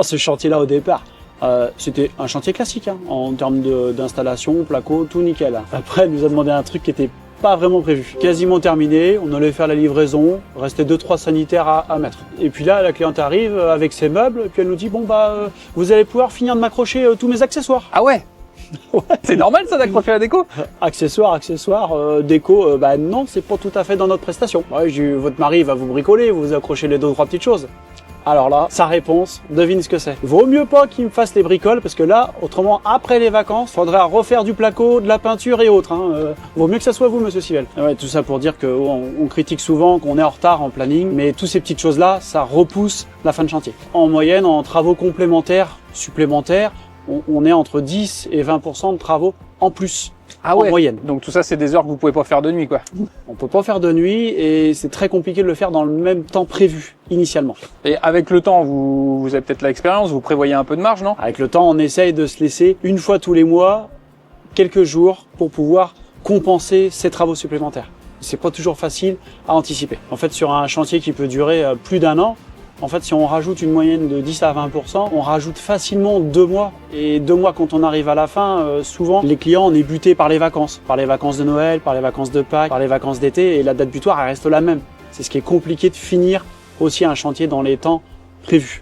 Oh, ce chantier-là, au départ, c'était un chantier classique, hein, en termes d'installation, placo, tout nickel. Après, elle nous a demandé un truc qui était pas vraiment prévu. Quasiment terminé, on allait faire la livraison, restait 2-3 sanitaires à mettre. Et puis là, la cliente arrive avec ses meubles, et puis elle nous dit, bon bah, vous allez pouvoir finir de m'accrocher tous mes accessoires. Ah ouais. Ouais. C'est normal ça d'accrocher la déco? Accessoires, déco, bah non, c'est pas tout à fait dans notre prestation. Ouais, votre mari va vous bricoler, vous accrochez les 2-3 petites choses. Alors là, sa réponse, devine ce que c'est. Vaut mieux pas qu'il me fasse les bricoles, parce que là, autrement, après les vacances, faudra refaire du placo, de la peinture et autres. Hein. Vaut mieux que ça soit vous, monsieur Civelle. Ouais, tout ça pour dire qu'on critique souvent qu'on est en retard en planning, mais toutes ces petites choses-là, ça repousse la fin de chantier. En moyenne, en travaux complémentaires, supplémentaires, on est entre 10 et 20% de travaux en plus. Ah ouais. En moyenne. Donc tout ça, c'est des heures que vous pouvez pas faire de nuit, quoi. On peut pas faire de nuit et c'est très compliqué de le faire dans le même temps prévu initialement. Et avec le temps, vous avez peut-être l'expérience, vous prévoyez un peu de marge, non? Avec le temps, on essaye de se laisser une fois tous les mois, quelques jours pour pouvoir compenser ces travaux supplémentaires. C'est pas toujours facile à anticiper. En fait, sur un chantier qui peut durer plus d'1 an, en fait, si on rajoute une moyenne de 10 à 20%, on rajoute facilement 2 mois. Et 2 mois, quand on arrive à la fin, souvent, les clients, on est butés par les vacances. Par les vacances de Noël, par les vacances de Pâques, par les vacances d'été. Et la date butoir, elle reste la même. C'est ce qui est compliqué de finir aussi un chantier dans les temps prévus.